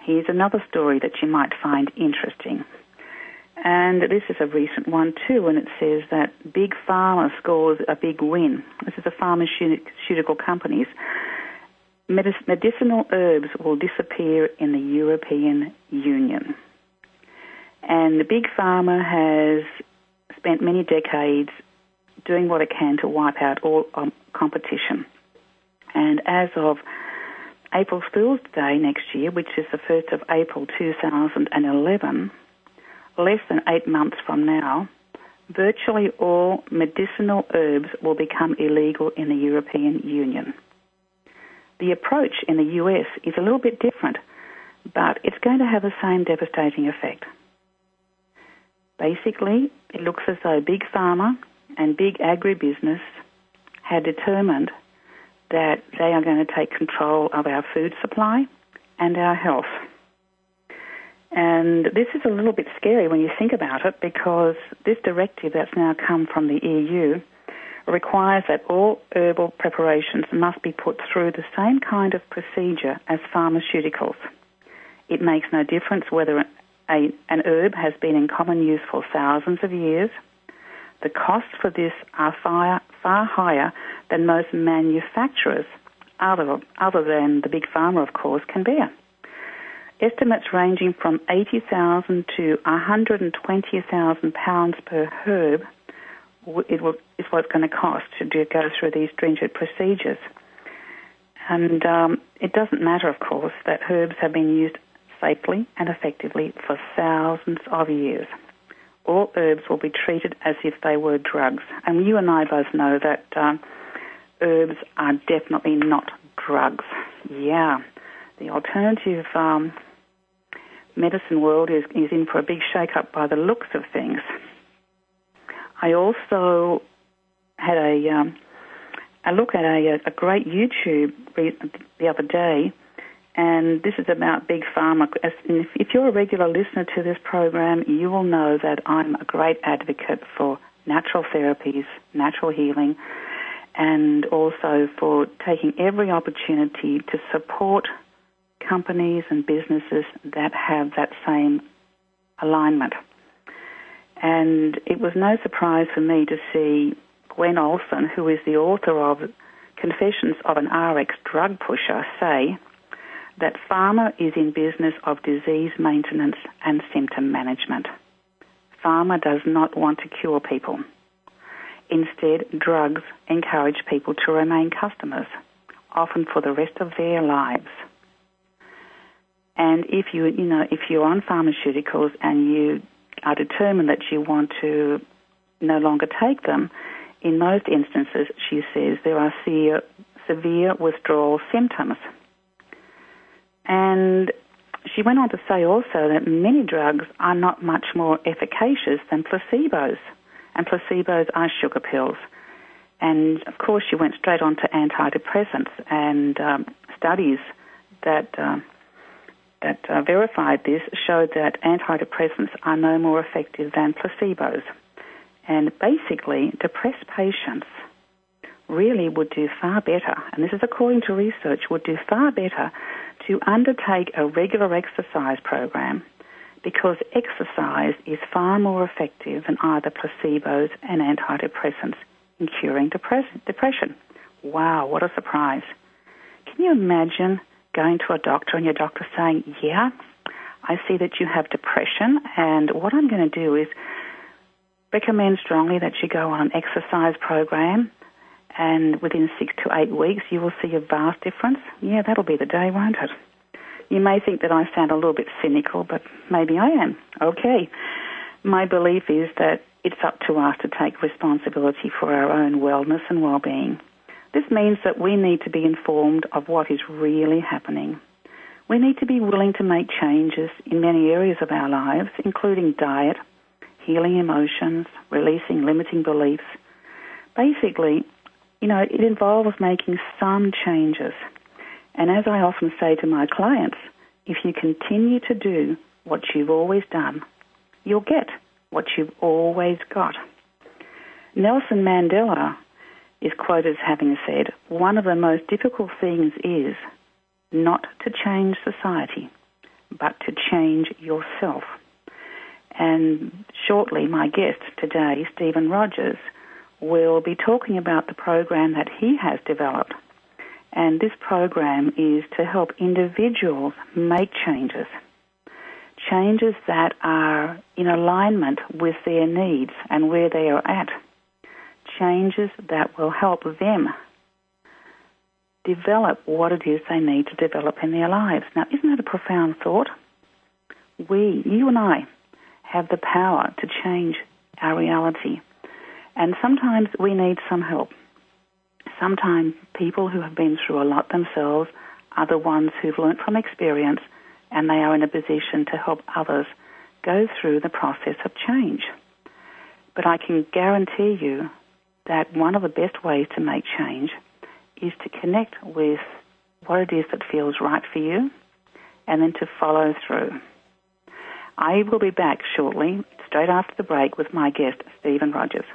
Here's another story that you might find interesting. And this is a recent one too, and it says that Big Pharma scores a big win. This is the pharmaceutical companies. Medicinal herbs will disappear in the European Union. And the Big Pharma has spent many decades doing what it can to wipe out all competition. And as of April Fool's Day next year, which is the 1st of April 2011, less than 8 months from now, virtually all medicinal herbs will become illegal in the European Union. The approach in the US is a little bit different, but it's going to have the same devastating effect. Basically, it looks as though Big Pharma and big agribusiness had determined that they are going to take control of our food supply and our health. And this is a little bit scary when you think about it, because this directive that's now come from the EU requires that all herbal preparations must be put through the same kind of procedure as pharmaceuticals. It makes no difference whether an herb has been in common use for thousands of years. The costs for this are far higher than most manufacturers, other than the Big Pharma, of course, can bear. Estimates ranging from $80,000 to £120,000 per herb is what it's going to cost to go through these stringent procedures. And it doesn't matter, of course, that herbs have been used safely and effectively for thousands of years. All herbs will be treated as if they were drugs. And you and I both know that herbs are definitely not drugs. Yeah, the alternative medicine world is in for a big shake-up by the looks of things. I also had a look at a great YouTube the other day, and this is about Big Pharma. If you're a regular listener to this program, you will know that I'm a great advocate for natural therapies, natural healing, and also for taking every opportunity to support companies and businesses that have that same alignment. And it was no surprise for me to see Gwen Olson, who is the author of Confessions of an RX Drug Pusher, say that pharma is in business of disease maintenance and symptom management. Pharma does not want to cure people. Instead, drugs encourage people to remain customers, often for the rest of their lives. And if you're on pharmaceuticals and you are determined that you want to no longer take them, in most instances, she says, there are severe withdrawal symptoms. And she went on to say also that many drugs are not much more efficacious than placebos, and placebos are sugar pills. And, of course, she went straight on to antidepressants, and studies that verified this showed that antidepressants are no more effective than placebos. And basically, depressed patients really would do far better, and this is according to research, would do far better to undertake a regular exercise program, because exercise is far more effective than either placebos and antidepressants in curing depression. Wow, what a surprise. Can you imagine going to a doctor and your doctor saying, yeah, I see that you have depression, and what I'm going to do is recommend strongly that you go on an exercise program, and within 6 to 8 weeks you will see a vast difference? Yeah, that'll be the day, won't it? You may think that I sound a little bit cynical, but maybe I am. Okay. My belief is that it's up to us to take responsibility for our own wellness and well-being. This means that we need to be informed of what is really happening. We need to be willing to make changes in many areas of our lives, including diet, healing emotions, releasing limiting beliefs. Basically, it involves making some changes. And as I often say to my clients, if you continue to do what you've always done, you'll get what you've always got. Nelson Mandela is quoted as having said, one of the most difficult things is not to change society, but to change yourself. And shortly, my guest today, Stephen Rogers, will be talking about the program that he has developed. And this program is to help individuals make changes that are in alignment with their needs and where they are at, changes that will help them develop what it is they need to develop in their lives. Now, isn't that a profound thought? You and I, have the power to change our reality. And sometimes we need some help. Sometimes people who have been through a lot themselves are the ones who've learnt from experience, and they are in a position to help others go through the process of change. But I can guarantee you that one of the best ways to make change is to connect with what it is that feels right for you and then to follow through. I will be back shortly, straight after the break, with my guest, Stephen Rogers.